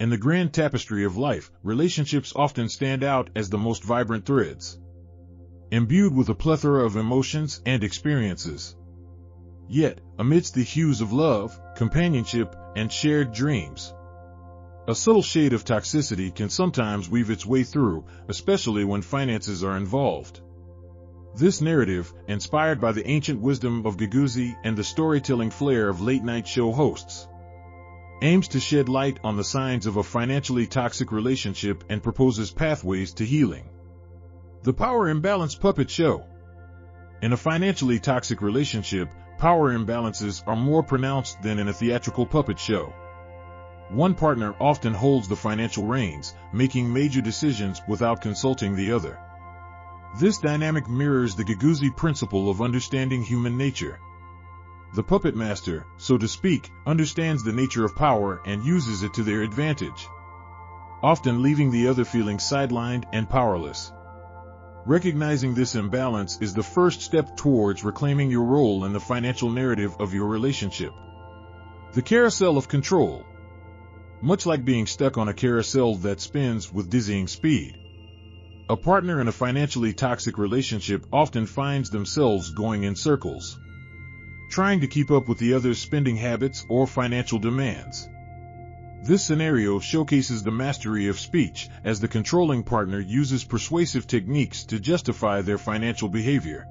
In the grand tapestry of life, relationships often stand out as the most vibrant threads, imbued with a plethora of emotions and experiences. Yet, amidst the hues of love, companionship, and shared dreams, a subtle shade of toxicity can sometimes weave its way through, especially when finances are involved. This narrative, inspired by the ancient wisdom of Giguzzi and the storytelling flair of late-night show hosts, aims to shed light on the signs of a financially toxic relationship and proposes pathways to healing. The Power Imbalance Puppet Show. In a financially toxic relationship, power imbalances are more pronounced than in a theatrical puppet show. One partner often holds the financial reins, making major decisions without consulting the other. This dynamic mirrors the Giguzzi principle of understanding human nature. The puppet master, so to speak, understands the nature of power and uses it to their advantage, often leaving the other feeling sidelined and powerless. Recognizing this imbalance is the first step towards reclaiming your role in the financial narrative of your relationship. The carousel of control. Much like being stuck on a carousel that spins with dizzying speed, a partner in a financially toxic relationship often finds themselves going in circles, trying to keep up with the other's spending habits or financial demands. This scenario showcases the mastery of speech, as the controlling partner uses persuasive techniques to justify their financial behavior.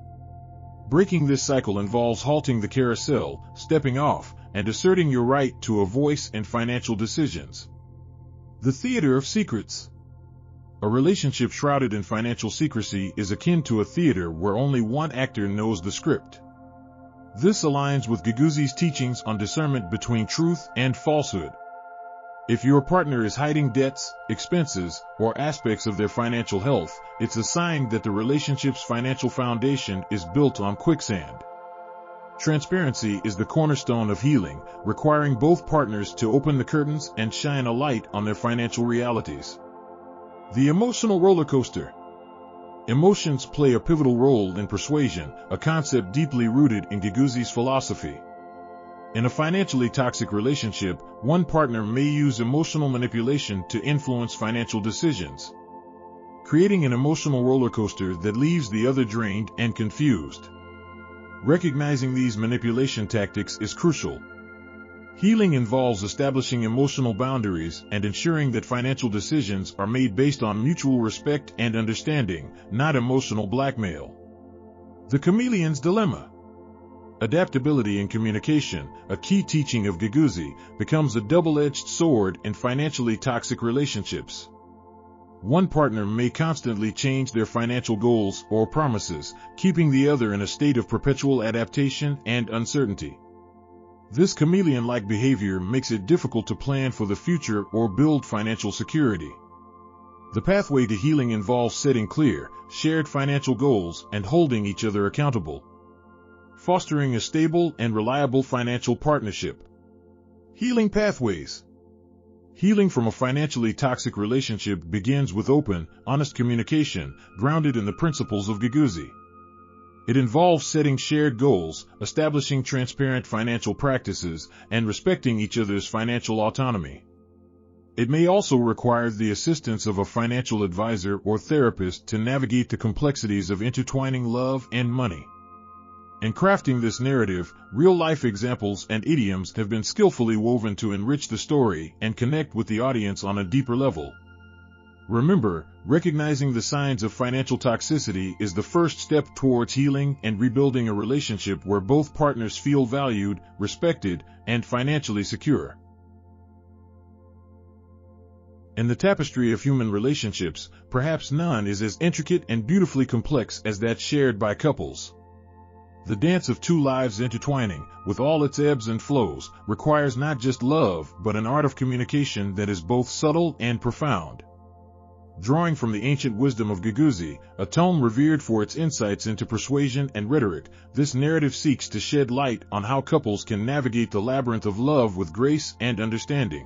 Breaking this cycle involves halting the carousel, stepping off, and asserting your right to a voice in financial decisions. The theater of secrets. A relationship shrouded in financial secrecy is akin to a theater where only one actor knows the script. This aligns with Giguzzi's teachings on discernment between truth and falsehood. If your partner is hiding debts, expenses, or aspects of their financial health, it's a sign that the relationship's financial foundation is built on quicksand. Transparency is the cornerstone of healing, requiring both partners to open the curtains and shine a light on their financial realities. The emotional roller coaster. Emotions play a pivotal role in persuasion, a concept deeply rooted in Giguzzi's philosophy. In a financially toxic relationship, one partner may use emotional manipulation to influence financial decisions, creating an emotional roller coaster that leaves the other drained and confused. Recognizing these manipulation tactics is crucial. Healing involves establishing emotional boundaries and ensuring that financial decisions are made based on mutual respect and understanding, not emotional blackmail. The chameleon's dilemma. Adaptability in communication, a key teaching of Giguzzi, becomes a double-edged sword in financially toxic relationships. One partner may constantly change their financial goals or promises, keeping the other in a state of perpetual adaptation and uncertainty. This chameleon-like behavior makes it difficult to plan for the future or build financial security. The pathway to healing involves setting clear, shared financial goals and holding each other accountable, fostering a stable and reliable financial partnership. Healing pathways. Healing from a financially toxic relationship begins with open, honest communication, grounded in the principles of Giguzzi. It involves setting shared goals, establishing transparent financial practices, and respecting each other's financial autonomy. It may also require the assistance of a financial advisor or therapist to navigate the complexities of intertwining love and money. In crafting this narrative, real-life examples and idioms have been skillfully woven to enrich the story and connect with the audience on a deeper level. Remember, recognizing the signs of financial toxicity is the first step towards healing and rebuilding a relationship where both partners feel valued, respected, and financially secure. In the tapestry of human relationships, perhaps none is as intricate and beautifully complex as that shared by couples. The dance of two lives intertwining, with all its ebbs and flows, requires not just love but an art of communication that is both subtle and profound. Drawing from the ancient wisdom of Giguzzi, a tome revered for its insights into persuasion and rhetoric, this narrative seeks to shed light on how couples can navigate the labyrinth of love with grace and understanding.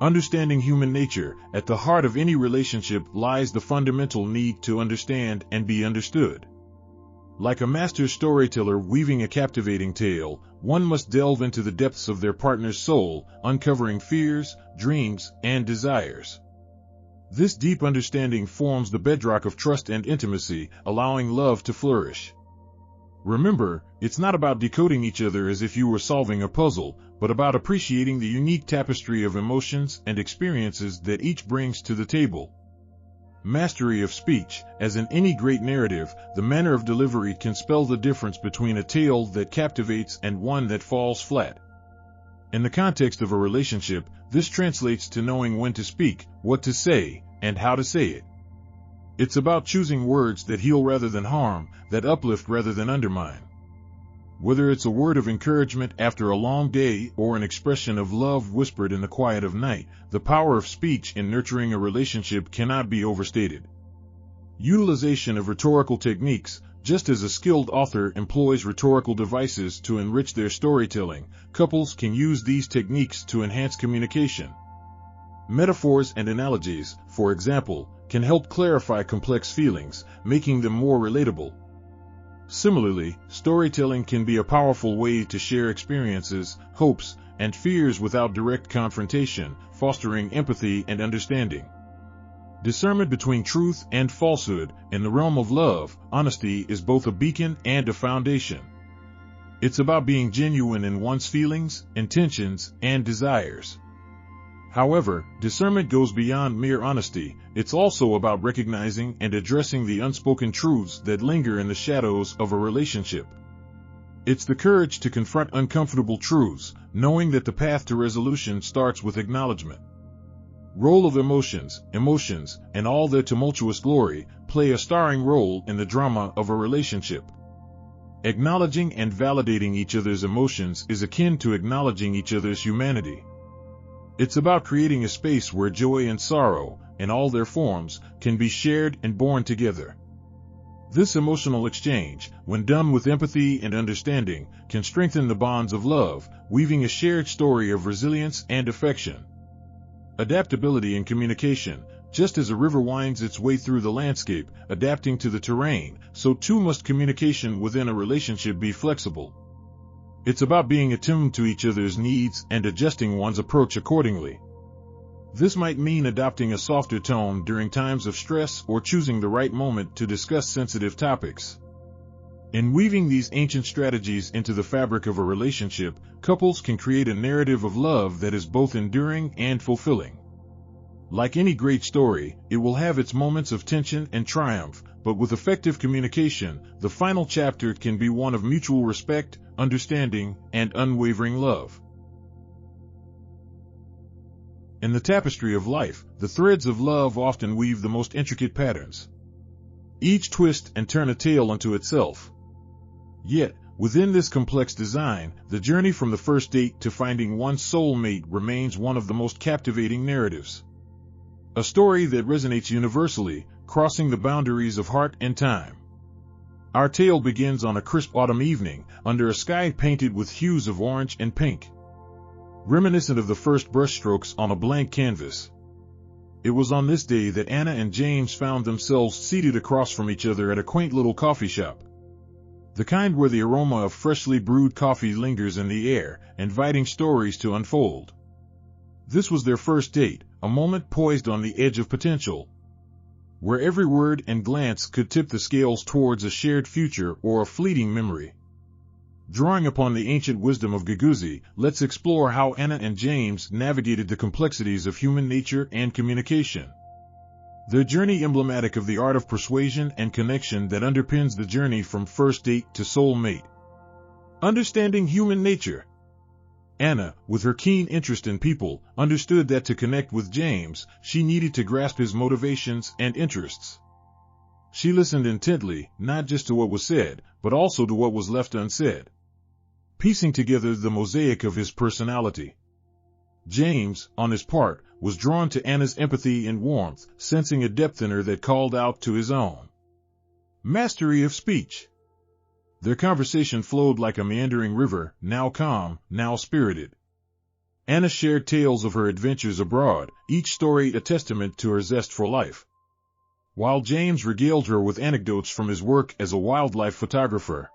Understanding human nature, at the heart of any relationship lies the fundamental need to understand and be understood. Like a master storyteller weaving a captivating tale, one must delve into the depths of their partner's soul, uncovering fears, dreams, and desires. This deep understanding forms the bedrock of trust and intimacy, allowing love to flourish. Remember, it's not about decoding each other as if you were solving a puzzle, but about appreciating the unique tapestry of emotions and experiences that each brings to the table. Mastery of speech. As in any great narrative, the manner of delivery can spell the difference between a tale that captivates and one that falls flat. In the context of a relationship, this translates to knowing when to speak, what to say, and how to say it. It's about choosing words that heal rather than harm, that uplift rather than undermine. Whether it's a word of encouragement after a long day or an expression of love whispered in the quiet of night, the power of speech in nurturing a relationship cannot be overstated. Utilization of rhetorical techniques. Just as a skilled author employs rhetorical devices to enrich their storytelling, couples can use these techniques to enhance communication. Metaphors and analogies, for example, can help clarify complex feelings, making them more relatable. Similarly, storytelling can be a powerful way to share experiences, hopes, and fears without direct confrontation, fostering empathy and understanding. Discernment between truth and falsehood. In the realm of love, honesty is both a beacon and a foundation. It's about being genuine in one's feelings, intentions, and desires. However, discernment goes beyond mere honesty. It's also about recognizing and addressing the unspoken truths that linger in the shadows of a relationship. It's the courage to confront uncomfortable truths, knowing that the path to resolution starts with acknowledgement. Role of emotions, and all their tumultuous glory, play a starring role in the drama of a relationship. Acknowledging and validating each other's emotions is akin to acknowledging each other's humanity. It's about creating a space where joy and sorrow, in all their forms, can be shared and borne together. This emotional exchange, when done with empathy and understanding, can strengthen the bonds of love, weaving a shared story of resilience and affection. Adaptability in communication. Just as a river winds its way through the landscape, adapting to the terrain, so too must communication within a relationship be flexible. It's about being attuned to each other's needs and adjusting one's approach accordingly. This might mean adopting a softer tone during times of stress or choosing the right moment to discuss sensitive topics. In weaving these ancient strategies into the fabric of a relationship, couples can create a narrative of love that is both enduring and fulfilling. Like any great story, it will have its moments of tension and triumph, but with effective communication, the final chapter can be one of mutual respect, understanding, and unwavering love. In the tapestry of life, the threads of love often weave the most intricate patterns. Each twist and turn a tale unto itself. Yet, within this complex design, the journey from the first date to finding one's soulmate remains one of the most captivating narratives. A story that resonates universally, crossing the boundaries of heart and time. Our tale begins on a crisp autumn evening, under a sky painted with hues of orange and pink, reminiscent of the first brushstrokes on a blank canvas. It was on this day that Anna and James found themselves seated across from each other at a quaint little coffee shop. The kind where the aroma of freshly brewed coffee lingers in the air, inviting stories to unfold. This was their first date, a moment poised on the edge of potential, where every word and glance could tip the scales towards a shared future or a fleeting memory. Drawing upon the ancient wisdom of Gaguzzi, let's explore how Anna and James navigated the complexities of human nature and communication. Their journey emblematic of the art of persuasion and connection that underpins the journey from first date to soulmate. Understanding human nature. Anna, with her keen interest in people, understood that to connect with James, she needed to grasp his motivations and interests. She listened intently, not just to what was said, but also to what was left unsaid, piecing together the mosaic of his personality. James, on his part, was drawn to Anna's empathy and warmth, sensing a depth in her that called out to his own. Mastery of speech. Their conversation flowed like a meandering river, now calm, now spirited. Anna shared tales of her adventures abroad, each story a testament to her zest for life. while James regaled her with anecdotes from his work as a wildlife photographer,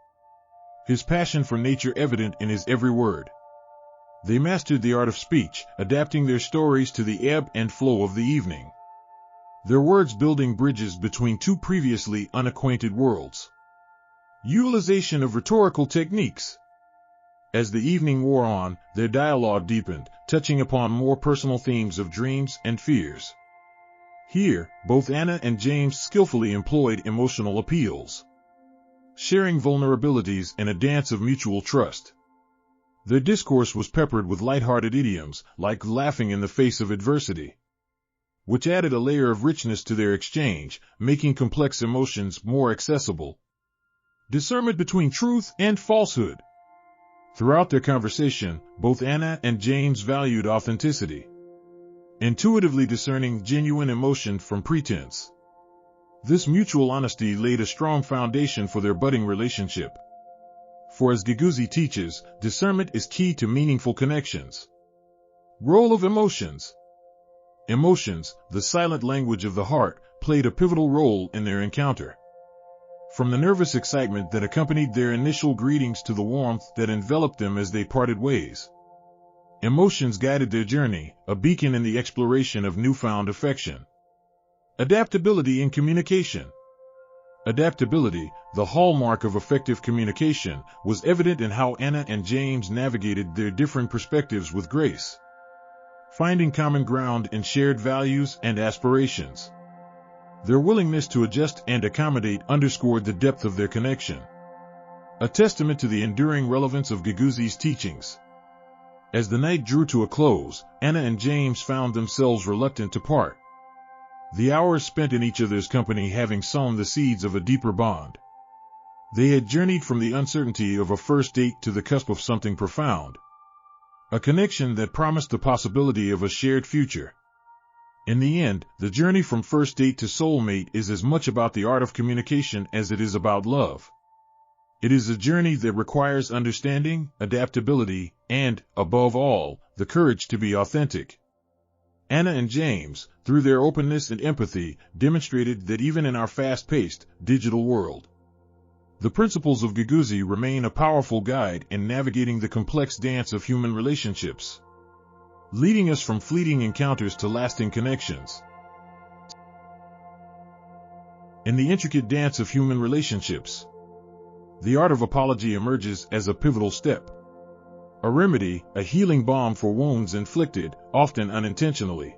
his passion for nature evident in his every word. They mastered the art of speech, adapting their stories to the ebb and flow of the evening, their words building bridges between two previously unacquainted worlds. Utilization of rhetorical techniques. As the evening wore on, their dialogue deepened, touching upon more personal themes of dreams and fears. Here, both Anna and James skillfully employed emotional appeals, sharing vulnerabilities in a dance of mutual trust. Their discourse was peppered with light-hearted idioms, like laughing in the face of adversity, which added a layer of richness to their exchange, making complex emotions more accessible. Discernment between truth and falsehood. Throughout their conversation, both Anna and James valued authenticity, intuitively discerning genuine emotion from pretense. This mutual honesty laid a strong foundation for their budding relationship. For as Giguzzi teaches, discernment is key to meaningful connections. Role of emotions. Emotions, the silent language of the heart, played a pivotal role in their encounter. From the nervous excitement that accompanied their initial greetings to the warmth that enveloped them as they parted ways, emotions guided their journey, a beacon in the exploration of newfound affection. Adaptability in communication. Adaptability, the hallmark of effective communication, was evident in how Anna and James navigated their different perspectives with grace, finding common ground in shared values and aspirations. Their willingness to adjust and accommodate underscored the depth of their connection, a testament to the enduring relevance of Giguzzi's teachings. As the night drew to a close, Anna and James found themselves reluctant to part, the hours spent in each other's company having sown the seeds of a deeper bond. They had journeyed from the uncertainty of a first date to the cusp of something profound, a connection that promised the possibility of a shared future. In the end, the journey from first date to soulmate is as much about the art of communication as it is about love. It is a journey that requires understanding, adaptability, and, above all, the courage to be authentic. Anna and James, through their openness and empathy, demonstrated that even in our fast-paced, digital world, the principles of Giguzzi remain a powerful guide in navigating the complex dance of human relationships, leading us from fleeting encounters to lasting connections. In the intricate dance of human relationships, the art of apology emerges as a pivotal step. A remedy, a healing balm for wounds inflicted, often unintentionally.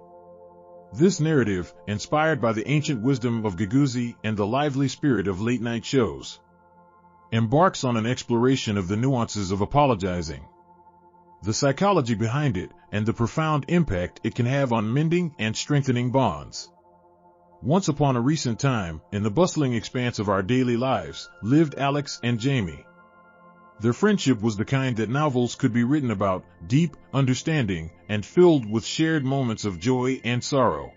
This narrative, inspired by the ancient wisdom of Giguzzi and the lively spirit of late-night shows, embarks on an exploration of the nuances of apologizing, the psychology behind it, and the profound impact it can have on mending and strengthening bonds. Once upon a recent time, in the bustling expanse of our daily lives, lived Alex and Jamie. Their friendship was the kind that novels could be written about, deep, understanding, and filled with shared moments of joy and sorrow.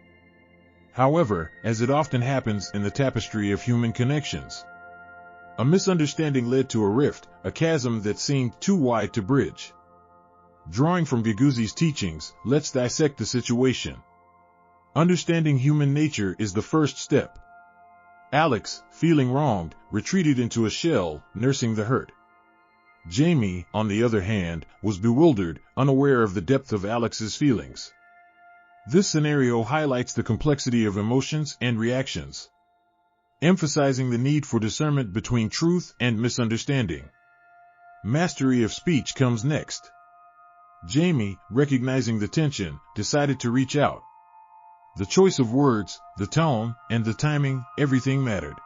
However, as it often happens in the tapestry of human connections, a misunderstanding led to a rift, a chasm that seemed too wide to bridge. Drawing from Giguzzi's teachings, let's dissect the situation. Understanding human nature is the first step. Alex, feeling wronged, retreated into a shell, nursing the hurt. Jamie, on the other hand, was bewildered, unaware of the depth of Alex's feelings. This scenario highlights the complexity of emotions and reactions, emphasizing the need for discernment between truth and misunderstanding. Mastery of speech comes next. Jamie, recognizing the tension, decided to reach out. The choice of words, the tone, and the timing, everything mattered.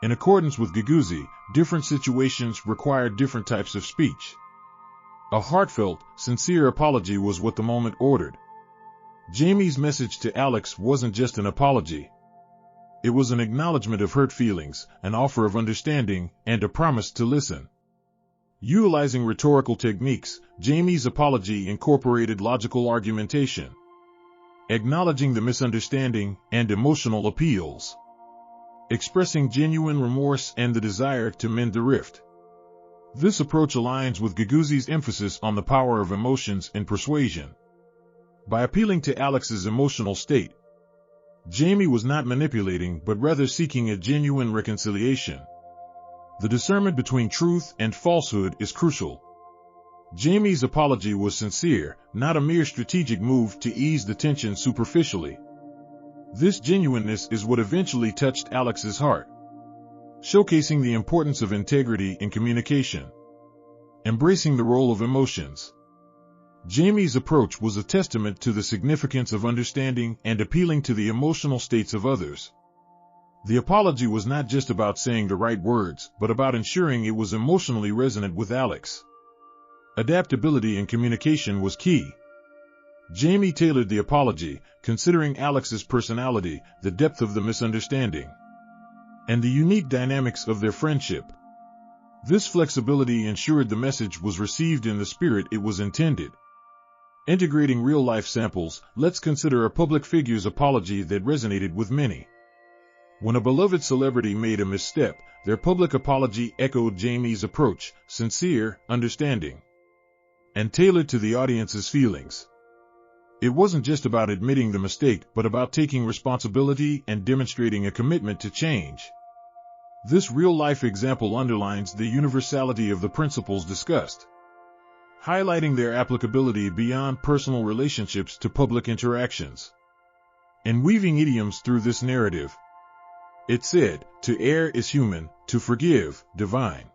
In accordance with Giguzzi, different situations required different types of speech. A heartfelt, sincere apology was what the moment ordered. Jamie's message to Alex wasn't just an apology. It was an acknowledgement of hurt feelings, an offer of understanding, and a promise to listen. Utilizing rhetorical techniques, Jamie's apology incorporated logical argumentation, acknowledging the misunderstanding and emotional appeals, expressing genuine remorse and the desire to mend the rift. This approach aligns with Giguzzi's emphasis on the power of emotions in persuasion. By appealing to Alex's emotional state, Jamie was not manipulating, but rather seeking a genuine reconciliation. The discernment between truth and falsehood is crucial. Jamie's apology was sincere, not a mere strategic move to ease the tension superficially. This genuineness is what eventually touched Alex's heart, showcasing the importance of integrity in communication. Embracing the role of emotions. Jamie's approach was a testament to the significance of understanding and appealing to the emotional states of others. The apology was not just about saying the right words, but about ensuring it was emotionally resonant with Alex. Adaptability in communication was key. Jamie tailored the apology, considering Alex's personality, the depth of the misunderstanding, and the unique dynamics of their friendship. This flexibility ensured the message was received in the spirit it was intended. Integrating real-life samples, let's consider a public figure's apology that resonated with many. When a beloved celebrity made a misstep, their public apology echoed Jamie's approach, sincere, understanding, and tailored to the audience's feelings. It wasn't just about admitting the mistake, but about taking responsibility and demonstrating a commitment to change. This real-life example underlines the universality of the principles discussed, highlighting their applicability beyond personal relationships to public interactions. In weaving idioms through this narrative, it said, "To err is human, to forgive, divine."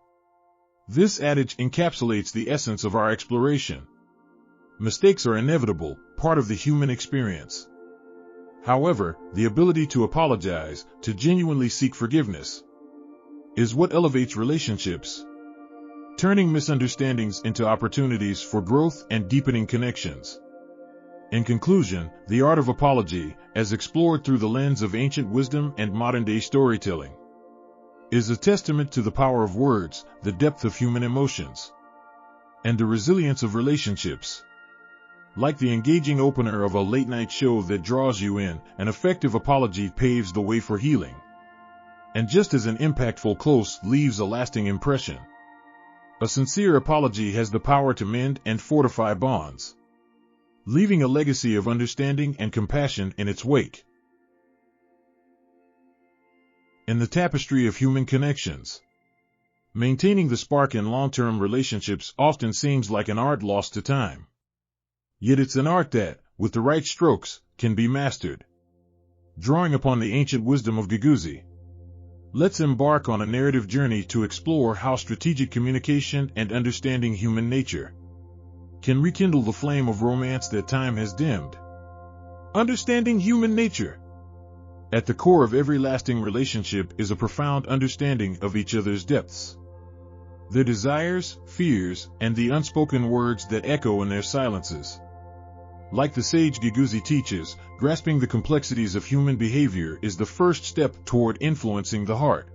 This adage encapsulates the essence of our exploration. Mistakes are inevitable, part of the human experience. However, the ability to apologize, to genuinely seek forgiveness, is what elevates relationships, turning misunderstandings into opportunities for growth and deepening connections. In conclusion, the art of apology, as explored through the lens of ancient wisdom and modern-day storytelling, is a testament to the power of words, the depth of human emotions, and the resilience of relationships. Like the engaging opener of a late-night show that draws you in, an effective apology paves the way for healing. And just as an impactful close leaves a lasting impression, a sincere apology has the power to mend and fortify bonds, leaving a legacy of understanding and compassion in its wake. In the tapestry of human connections, maintaining the spark in long-term relationships often seems like an art lost to time. Yet it's an art that, with the right strokes, can be mastered. Drawing upon the ancient wisdom of Giguzi, let's embark on a narrative journey to explore how strategic communication and understanding human nature can rekindle the flame of romance that time has dimmed. Understanding human nature. At the core of every lasting relationship is a profound understanding of each other's depths, their desires, fears, and the unspoken words that echo in their silences. Like the sage Giguzi teaches, grasping the complexities of human behavior is the first step toward influencing the heart.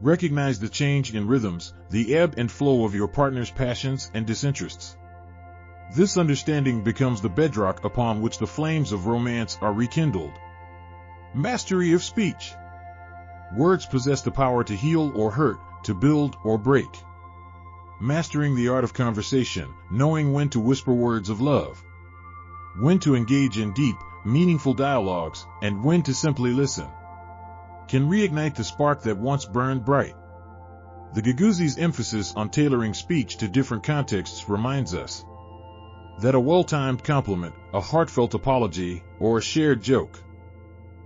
Recognize the change in rhythms, the ebb and flow of your partner's passions and disinterests. This understanding becomes the bedrock upon which the flames of romance are rekindled. Mastery of speech. Words possess the power to heal or hurt, to build or break. Mastering the art of conversation, knowing when to whisper words of love, when to engage in deep, meaningful dialogues, and when to simply listen, can reignite the spark that once burned bright. The Giguzi's emphasis on tailoring speech to different contexts reminds us that a well-timed compliment, a heartfelt apology, or a shared joke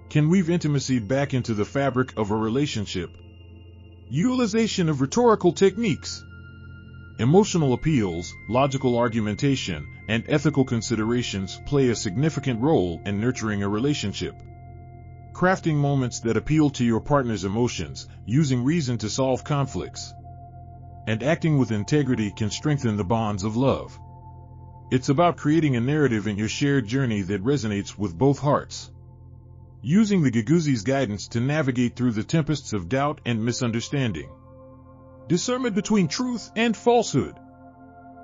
can weave intimacy back into the fabric of a relationship. Utilization of rhetorical techniques. Emotional appeals, logical argumentation, and ethical considerations play a significant role in nurturing a relationship. Crafting moments that appeal to your partner's emotions, using reason to solve conflicts, and acting with integrity can strengthen the bonds of love. It's about creating a narrative in your shared journey that resonates with both hearts. Using the Giguzi's guidance to navigate through the tempests of doubt and misunderstanding. Discernment between truth and falsehood.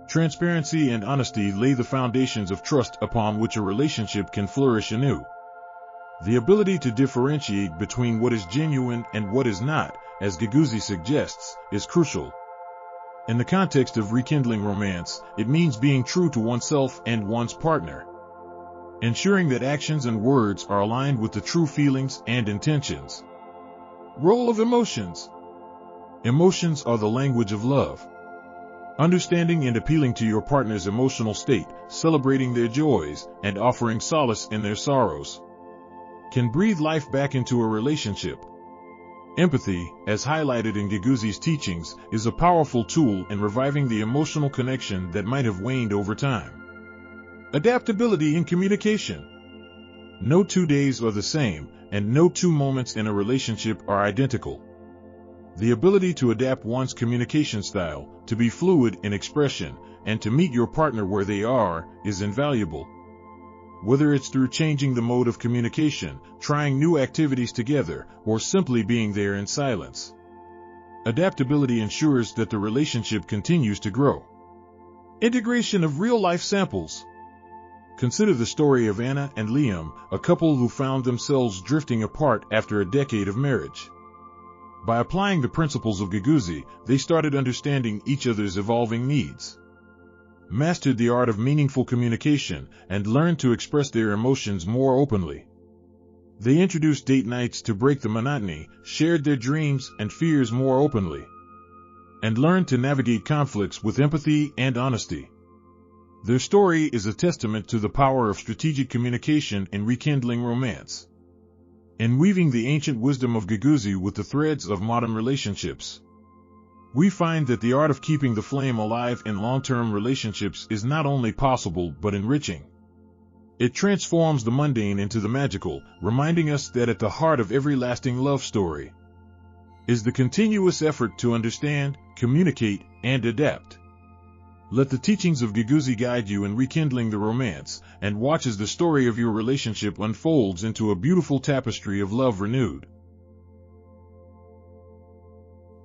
Transparency and honesty lay the foundations of trust upon which a relationship can flourish anew. The ability to differentiate between what is genuine and what is not, as Giguzi suggests, is crucial. In the context of rekindling romance, it means being true to oneself and one's partner, ensuring that actions and words are aligned with the true feelings and intentions. Role of emotions. Emotions are the language of love. Understanding and appealing to your partner's emotional state, celebrating their joys, and offering solace in their sorrows can breathe life back into a relationship. Empathy, as highlighted in Giguzi's teachings, is a powerful tool in reviving the emotional connection that might have waned over time. Adaptability in communication. No 2 days are the same, and no 2 moments in a relationship are identical. The ability to adapt one's communication style, to be fluid in expression, and to meet your partner where they are, is invaluable. Whether it's through changing the mode of communication, trying new activities together, or simply being there in silence. Adaptability ensures that the relationship continues to grow. Integration of real-life samples. Consider the story of Anna and Liam, a couple who found themselves drifting apart after a decade of marriage. By applying the principles of Giguzi, they started understanding each other's evolving needs, mastered the art of meaningful communication, and learned to express their emotions more openly. They introduced date nights to break the monotony, shared their dreams and fears more openly, and learned to navigate conflicts with empathy and honesty. Their story is a testament to the power of strategic communication in rekindling romance, in weaving the ancient wisdom of Giguzi with the threads of modern relationships. We find that the art of keeping the flame alive in long-term relationships is not only possible but enriching. It transforms the mundane into the magical, reminding us that at the heart of every lasting love story is the continuous effort to understand, communicate, and adapt. Let the teachings of Giguzi guide you in rekindling the romance, and watch as the story of your relationship unfolds into a beautiful tapestry of love renewed.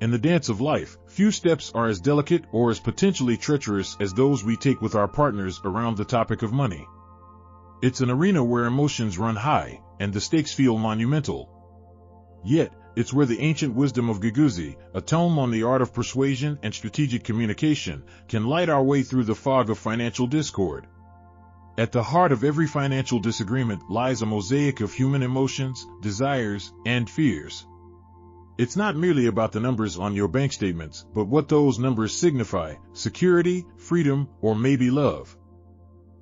In the dance of life, few steps are as delicate or as potentially treacherous as those we take with our partners around the topic of money. It's an arena where emotions run high, and the stakes feel monumental. Yet, it's where the ancient wisdom of Giguzi, a tome on the art of persuasion and strategic communication, can light our way through the fog of financial discord. At the heart of every financial disagreement lies a mosaic of human emotions, desires, and fears. It's not merely about the numbers on your bank statements, but what those numbers signify: security, freedom, or maybe love.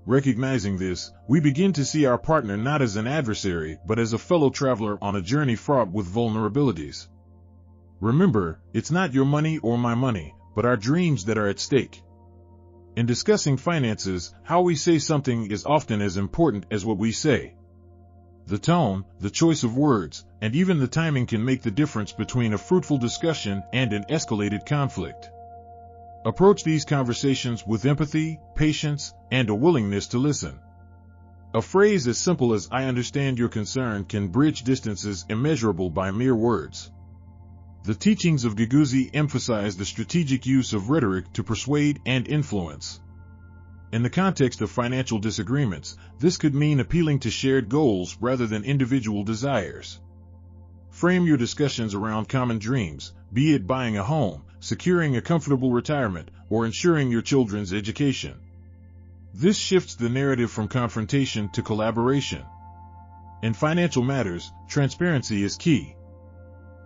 Recognizing this, we begin to see our partner not as an adversary, but as a fellow traveler on a journey fraught with vulnerabilities. Remember, it's not your money or my money, but our dreams that are at stake. In discussing finances, how we say something is often as important as what we say. The tone, the choice of words, and even the timing can make the difference between a fruitful discussion and an escalated conflict. Approach these conversations with empathy, patience, and a willingness to listen. A phrase as simple as "I understand your concern" can bridge distances immeasurable by mere words. The teachings of Giguzi emphasize the strategic use of rhetoric to persuade and influence. In the context of financial disagreements, this could mean appealing to shared goals rather than individual desires. Frame your discussions around common dreams, be it buying a home, securing a comfortable retirement, or ensuring your children's education. This shifts the narrative from confrontation to collaboration. In financial matters, transparency is key.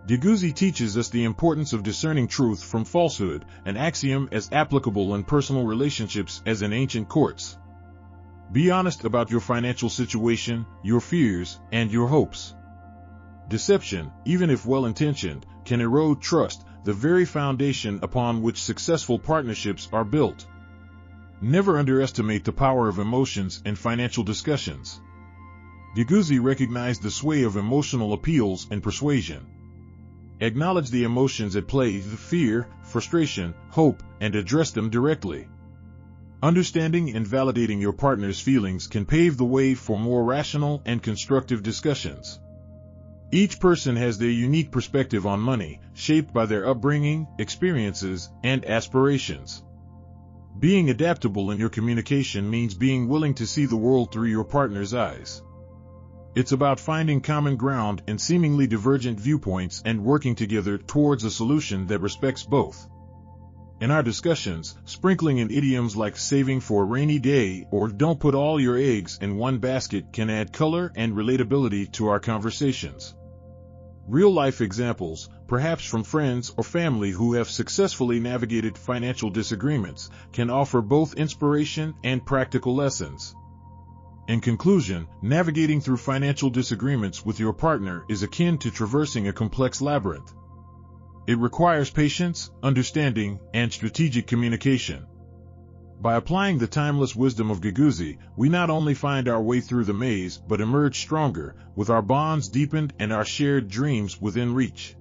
Giguzi teaches us the importance of discerning truth from falsehood, an axiom as applicable in personal relationships as in ancient courts. Be honest about your financial situation, your fears, and your hopes. Deception, even if well-intentioned, can erode trust, the very foundation upon which successful partnerships are built. Never underestimate the power of emotions in financial discussions. Giguzi recognized the sway of emotional appeals in persuasion. Acknowledge the emotions at play: the fear, frustration, hope, and address them directly. Understanding and validating your partner's feelings can pave the way for more rational and constructive discussions. Each person has their unique perspective on money, shaped by their upbringing, experiences, and aspirations. Being adaptable in your communication means being willing to see the world through your partner's eyes. It's about finding common ground in seemingly divergent viewpoints and working together towards a solution that respects both. In our discussions, sprinkling in idioms like saving for a rainy day or don't put all your eggs in one basket can add color and relatability to our conversations. Real-life examples, perhaps from friends or family who have successfully navigated financial disagreements, can offer both inspiration and practical lessons. In conclusion, navigating through financial disagreements with your partner is akin to traversing a complex labyrinth. It requires patience, understanding, and strategic communication. By applying the timeless wisdom of Giguzi, we not only find our way through the maze but emerge stronger, with our bonds deepened and our shared dreams within reach.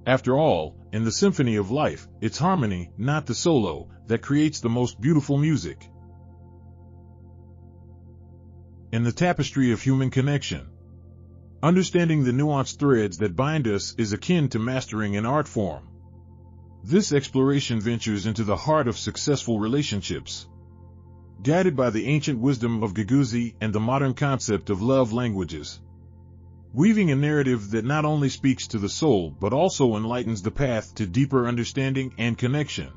After all, in the symphony of life, it's harmony, not the solo, that creates the most beautiful music. In the tapestry of human connection, understanding the nuanced threads that bind us is akin to mastering an art form. This exploration ventures into the heart of successful relationships. Guided by the ancient wisdom of Giguzi and the modern concept of love languages, weaving a narrative that not only speaks to the soul but also enlightens the path to deeper understanding and connection.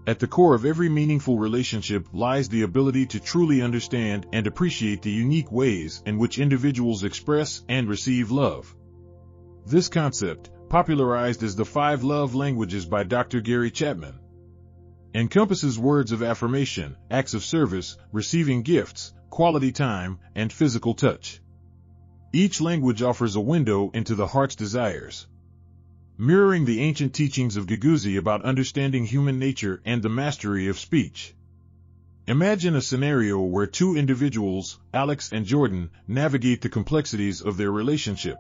At the core of every meaningful relationship lies the ability to truly understand and appreciate the unique ways in which individuals express and receive love. This concept, popularized as the 5 love languages by Dr. Gary Chapman, encompasses words of affirmation, acts of service, receiving gifts, quality time, and physical touch. Each language offers a window into the heart's desires, mirroring the ancient teachings of Giguzi about understanding human nature and the mastery of speech. Imagine a scenario where 2 individuals, Alex and Jordan, navigate the complexities of their relationship,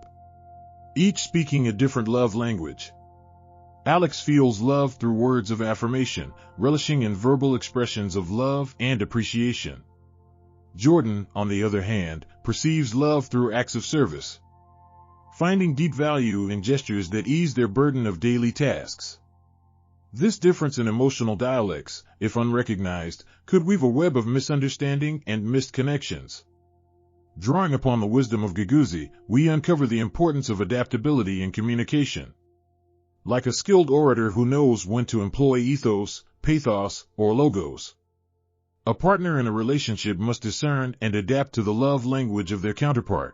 each speaking a different love language. Alex feels love through words of affirmation, relishing in verbal expressions of love and appreciation. Jordan, on the other hand, perceives love through acts of service, finding deep value in gestures that ease their burden of daily tasks. This difference in emotional dialects, if unrecognized, could weave a web of misunderstanding and missed connections. Drawing upon the wisdom of Giguzi, we uncover the importance of adaptability in communication. Like a skilled orator who knows when to employ ethos, pathos, or logos, a partner in a relationship must discern and adapt to the love language of their counterpart.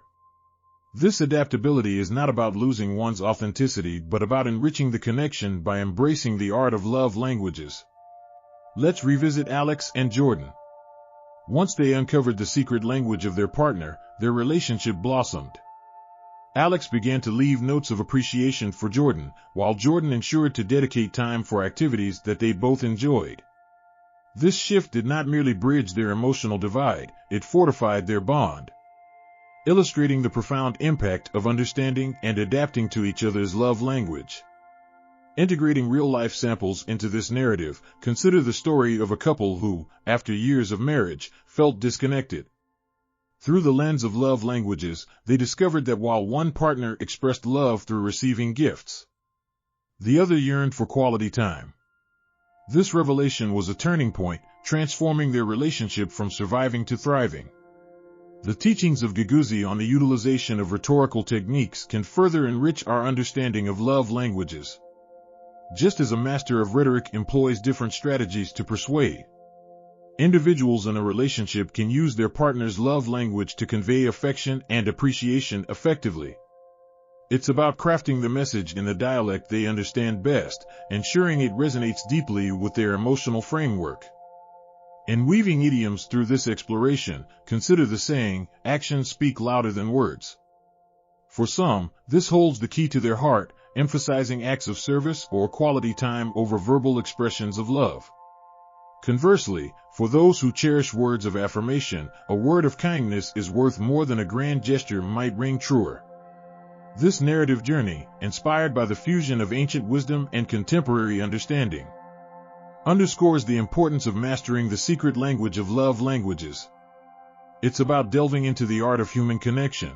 This adaptability is not about losing one's authenticity but about enriching the connection by embracing the art of love languages. Let's revisit Alex and Jordan. Once they uncovered the secret language of their partner, their relationship blossomed. Alex began to leave notes of appreciation for Jordan, while Jordan ensured to dedicate time for activities that they both enjoyed. This shift did not merely bridge their emotional divide, it fortified their bond, illustrating the profound impact of understanding and adapting to each other's love language. Integrating real-life samples into this narrative, consider the story of a couple who, after years of marriage, felt disconnected. Through the lens of love languages, they discovered that while one partner expressed love through receiving gifts, the other yearned for quality time. This revelation was a turning point, transforming their relationship from surviving to thriving. The teachings of Giguzi on the utilization of rhetorical techniques can further enrich our understanding of love languages. Just as a master of rhetoric employs different strategies to persuade, individuals in a relationship can use their partner's love language to convey affection and appreciation effectively. It's about crafting the message in the dialect they understand best, ensuring it resonates deeply with their emotional framework. In weaving idioms through this exploration, consider the saying, "Actions speak louder than words." For some, this holds the key to their heart, emphasizing acts of service or quality time over verbal expressions of love. Conversely, for those who cherish words of affirmation, a word of kindness is worth more than a grand gesture might ring truer. This narrative journey, inspired by the fusion of ancient wisdom and contemporary understanding, underscores the importance of mastering the secret language of love languages. It's about delving into the art of human connection,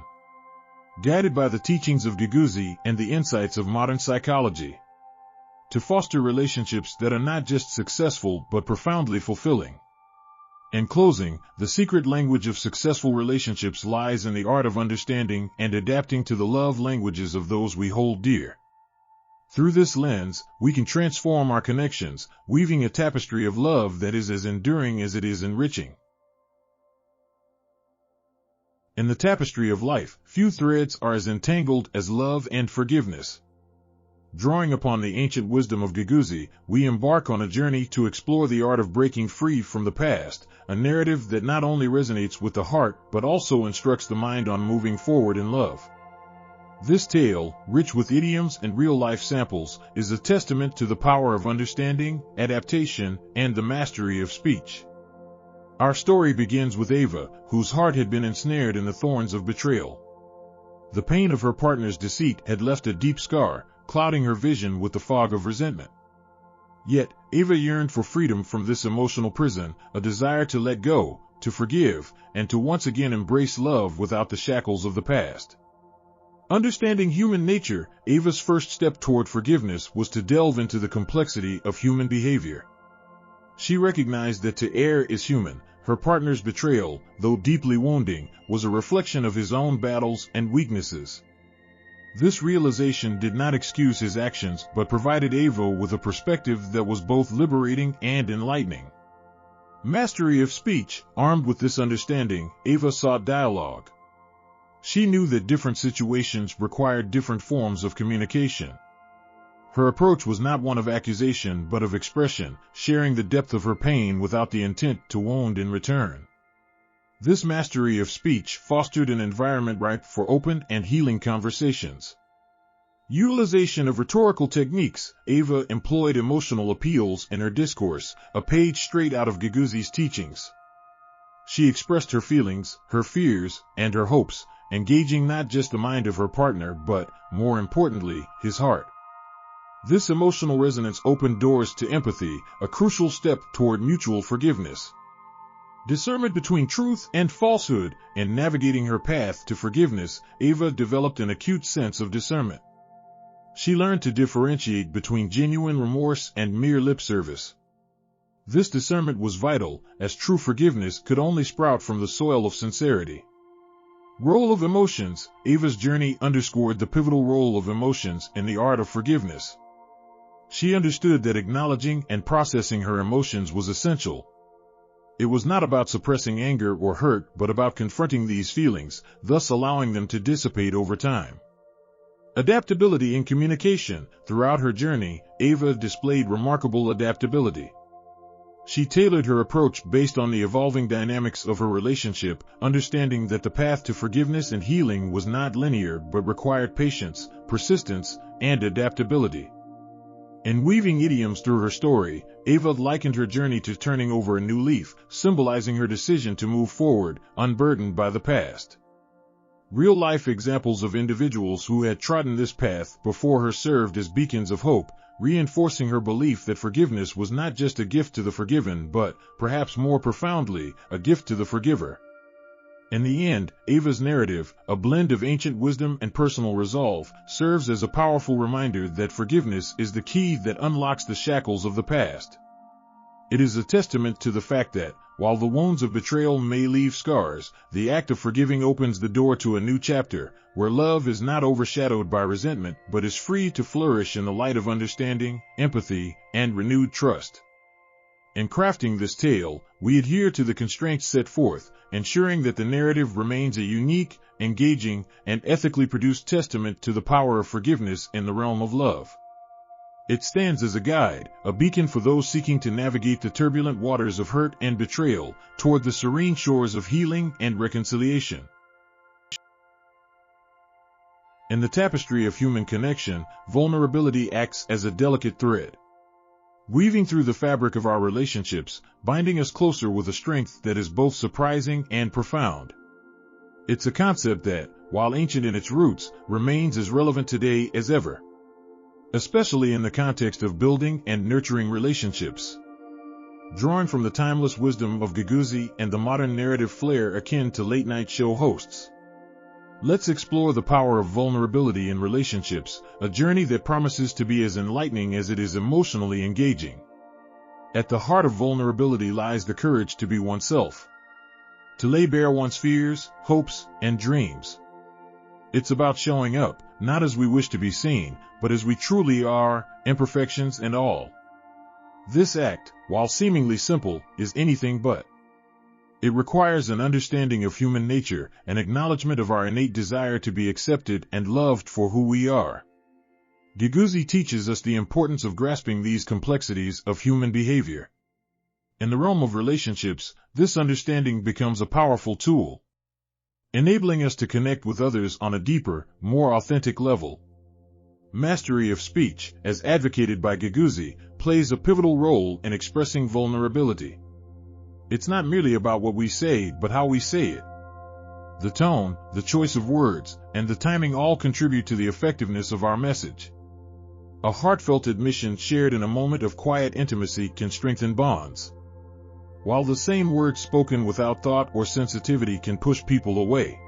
guided by the teachings of Giguzi and the insights of modern psychology, to foster relationships that are not just successful but profoundly fulfilling. In closing, the secret language of successful relationships lies in the art of understanding and adapting to the love languages of those we hold dear. Through this lens, we can transform our connections, weaving a tapestry of love that is as enduring as it is enriching. In the tapestry of life, few threads are as entangled as love and forgiveness. Drawing upon the ancient wisdom of Giguzi, we embark on a journey to explore the art of breaking free from the past, a narrative that not only resonates with the heart but also instructs the mind on moving forward in love. This tale, rich with idioms and real-life samples, is a testament to the power of understanding, adaptation, and the mastery of speech. Our story begins with Ava, whose heart had been ensnared in the thorns of betrayal. The pain of her partner's deceit had left a deep scar, clouding her vision with the fog of resentment. Yet, Ava yearned for freedom from this emotional prison, a desire to let go, to forgive, and to once again embrace love without the shackles of the past. Understanding human nature, Ava's first step toward forgiveness was to delve into the complexity of human behavior. She recognized that to err is human. Her partner's betrayal, though deeply wounding, was a reflection of his own battles and weaknesses. This realization did not excuse his actions but provided Ava with a perspective that was both liberating and enlightening. Mastery of speech. Armed with this understanding, Ava sought dialogue. She knew that different situations required different forms of communication. Her approach was not one of accusation but of expression, sharing the depth of her pain without the intent to wound in return. This mastery of speech fostered an environment ripe for open and healing conversations. Utilization of rhetorical techniques. Ava employed emotional appeals in her discourse, a page straight out of Giguzi's teachings. She expressed her feelings, her fears, and her hopes, engaging not just the mind of her partner but, more importantly, his heart. This emotional resonance opened doors to empathy, a crucial step toward mutual forgiveness. Discernment between truth and falsehood. In navigating her path to forgiveness, Ava developed an acute sense of discernment. She learned to differentiate between genuine remorse and mere lip service. This discernment was vital, as true forgiveness could only sprout from the soil of sincerity. Role of emotions. Ava's journey underscored the pivotal role of emotions in the art of forgiveness. She understood that acknowledging and processing her emotions was essential. It was not about suppressing anger or hurt but about confronting these feelings, thus allowing them to dissipate over time. Adaptability in communication. Throughout her journey, Ava displayed remarkable adaptability. She tailored her approach based on the evolving dynamics of her relationship, understanding that the path to forgiveness and healing was not linear but required patience, persistence, and adaptability. In weaving idioms through her story, Ava likened her journey to turning over a new leaf, symbolizing her decision to move forward, unburdened by the past. Real-life examples of individuals who had trodden this path before her served as beacons of hope, reinforcing her belief that forgiveness was not just a gift to the forgiven but, perhaps more profoundly, a gift to the forgiver. In the end, Ava's narrative, a blend of ancient wisdom and personal resolve, serves as a powerful reminder that forgiveness is the key that unlocks the shackles of the past. It is a testament to the fact that, while the wounds of betrayal may leave scars, the act of forgiving opens the door to a new chapter, where love is not overshadowed by resentment but is free to flourish in the light of understanding, empathy, and renewed trust. In crafting this tale, we adhere to the constraints set forth, ensuring that the narrative remains a unique, engaging, and ethically produced testament to the power of forgiveness in the realm of love. It stands as a guide, a beacon for those seeking to navigate the turbulent waters of hurt and betrayal toward the serene shores of healing and reconciliation. In the tapestry of human connection, vulnerability acts as a delicate thread. Weaving through the fabric of our relationships, binding us closer with a strength that is both surprising and profound. It's a concept that, while ancient in its roots, remains as relevant today as ever. Especially in the context of building and nurturing relationships. Drawing from the timeless wisdom of Giguzi and the modern narrative flair akin to late-night show hosts, let's explore the power of vulnerability in relationships, a journey that promises to be as enlightening as it is emotionally engaging. At the heart of vulnerability lies the courage to be oneself, to lay bare one's fears, hopes, and dreams. It's about showing up, not as we wish to be seen, but as we truly are, imperfections and all. This act, while seemingly simple, is anything but. It requires an understanding of human nature, an acknowledgement of our innate desire to be accepted and loved for who we are. Giguzi teaches us the importance of grasping these complexities of human behavior. In the realm of relationships, this understanding becomes a powerful tool, enabling us to connect with others on a deeper, more authentic level. Mastery of speech, as advocated by Giguzi, plays a pivotal role in expressing vulnerability. It's not merely about what we say, but how we say it. The tone, the choice of words, and the timing all contribute to the effectiveness of our message. A heartfelt admission shared in a moment of quiet intimacy can strengthen bonds, while the same words spoken without thought or sensitivity can push people away.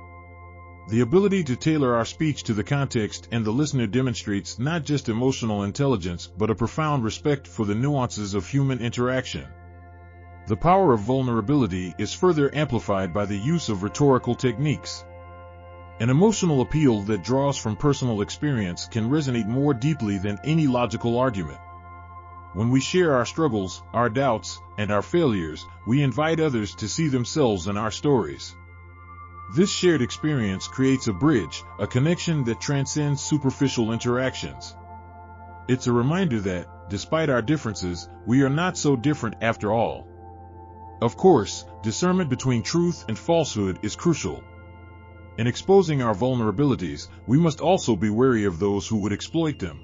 The ability to tailor our speech to the context and the listener demonstrates not just emotional intelligence but a profound respect for the nuances of human interaction. The power of vulnerability is further amplified by the use of rhetorical techniques. An emotional appeal that draws from personal experience can resonate more deeply than any logical argument. When we share our struggles, our doubts, and our failures, we invite others to see themselves in our stories. This shared experience creates a bridge, a connection that transcends superficial interactions. It's a reminder that, despite our differences, we are not so different after all. Of course, discernment between truth and falsehood is crucial. In exposing our vulnerabilities, we must also be wary of those who would exploit them.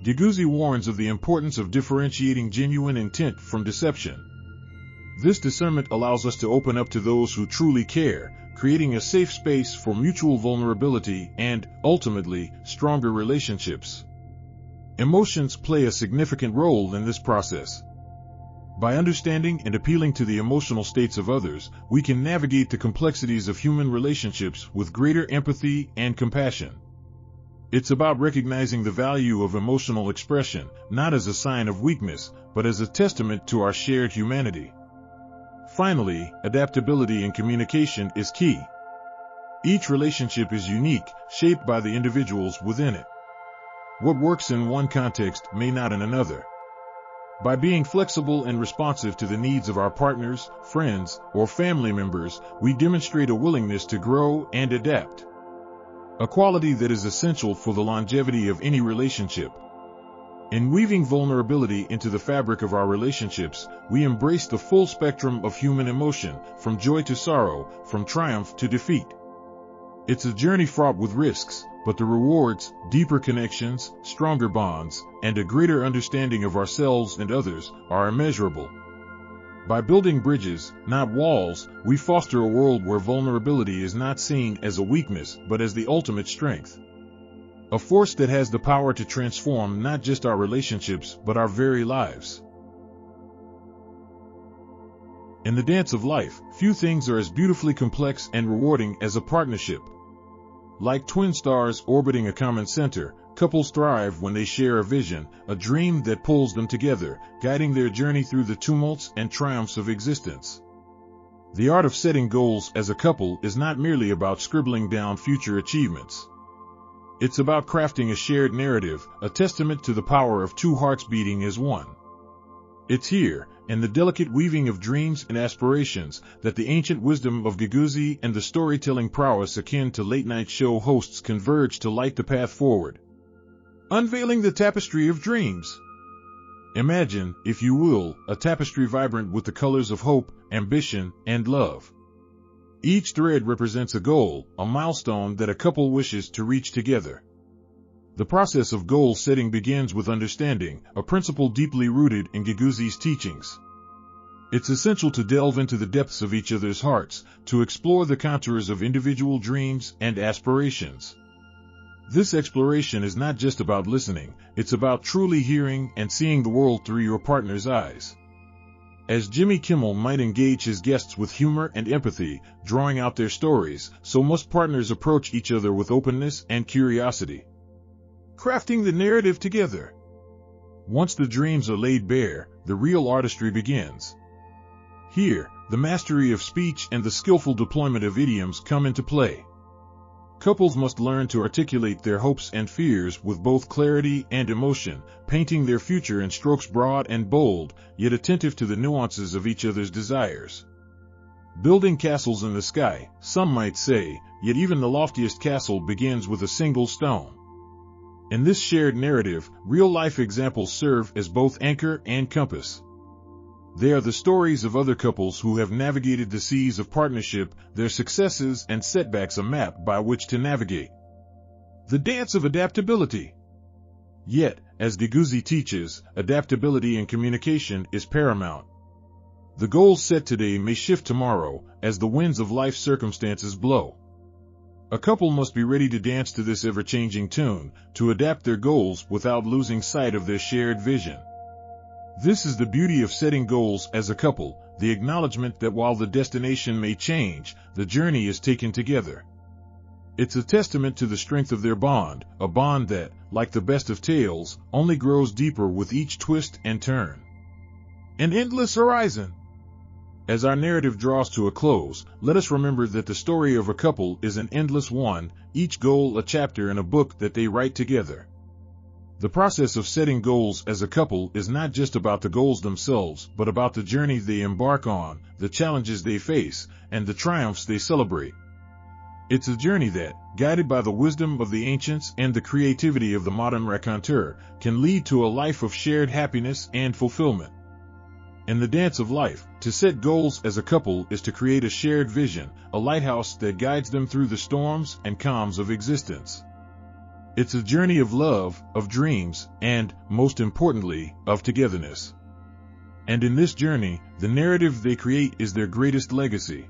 Giguzi warns of the importance of differentiating genuine intent from deception. This discernment allows us to open up to those who truly care, creating a safe space for mutual vulnerability and, ultimately, stronger relationships. Emotions play a significant role in this process. By understanding and appealing to the emotional states of others, we can navigate the complexities of human relationships with greater empathy and compassion. It's about recognizing the value of emotional expression, not as a sign of weakness, but as a testament to our shared humanity. Finally, adaptability in communication is key. Each relationship is unique, shaped by the individuals within it. What works in one context may not in another. By being flexible and responsive to the needs of our partners, friends, or family members, we demonstrate a willingness to grow and adapt. A quality that is essential for the longevity of any relationship. In weaving vulnerability into the fabric of our relationships, we embrace the full spectrum of human emotion, from joy to sorrow, from triumph to defeat. It's a journey fraught with risks, but the rewards, deeper connections, stronger bonds, and a greater understanding of ourselves and others, are immeasurable. By building bridges, not walls, we foster a world where vulnerability is not seen as a weakness but as the ultimate strength. A force that has the power to transform not just our relationships but our very lives. In the dance of life, few things are as beautifully complex and rewarding as a partnership. Like twin stars orbiting a common center, couples thrive when they share a vision, a dream that pulls them together, guiding their journey through the tumults and triumphs of existence. The art of setting goals as a couple is not merely about scribbling down future achievements. It's about crafting a shared narrative, a testament to the power of two hearts beating as one. It's here, in the delicate weaving of dreams and aspirations, that the ancient wisdom of Giguzi and the storytelling prowess akin to late-night show hosts converge to light the path forward. Unveiling the tapestry of dreams. Imagine, if you will, a tapestry vibrant with the colors of hope, ambition, and love. Each thread represents a goal, a milestone that a couple wishes to reach together. The process of goal setting begins with understanding, a principle deeply rooted in Giguzi's teachings. It's essential to delve into the depths of each other's hearts, to explore the contours of individual dreams and aspirations. This exploration is not just about listening, it's about truly hearing and seeing the world through your partner's eyes. As Jimmy Kimmel might engage his guests with humor and empathy, drawing out their stories, so must partners approach each other with openness and curiosity. Crafting the narrative together. Once the dreams are laid bare, the real artistry begins. Here, the mastery of speech and the skillful deployment of idioms come into play. Couples must learn to articulate their hopes and fears with both clarity and emotion, painting their future in strokes broad and bold, yet attentive to the nuances of each other's desires. Building castles in the sky, some might say, yet even the loftiest castle begins with a single stone. In this shared narrative, real-life examples serve as both anchor and compass. They are the stories of other couples who have navigated the seas of partnership, their successes and setbacks a map by which to navigate. The dance of adaptability. Yet, as Deguzi teaches, adaptability in communication is paramount. The goals set today may shift tomorrow, as the winds of life's circumstances blow. A couple must be ready to dance to this ever-changing tune, to adapt their goals without losing sight of their shared vision. This is the beauty of setting goals as a couple, the acknowledgement that while the destination may change, the journey is taken together. It's a testament to the strength of their bond, a bond that, like the best of tales, only grows deeper with each twist and turn. An endless horizon. As our narrative draws to a close, let us remember that the story of a couple is an endless one, each goal a chapter in a book that they write together. The process of setting goals as a couple is not just about the goals themselves, but about the journey they embark on, the challenges they face, and the triumphs they celebrate. It's a journey that, guided by the wisdom of the ancients and the creativity of the modern raconteur, can lead to a life of shared happiness and fulfillment. In the dance of life, to set goals as a couple is to create a shared vision, a lighthouse that guides them through the storms and calms of existence. It's a journey of love, of dreams, and, most importantly, of togetherness. And in this journey, the narrative they create is their greatest legacy.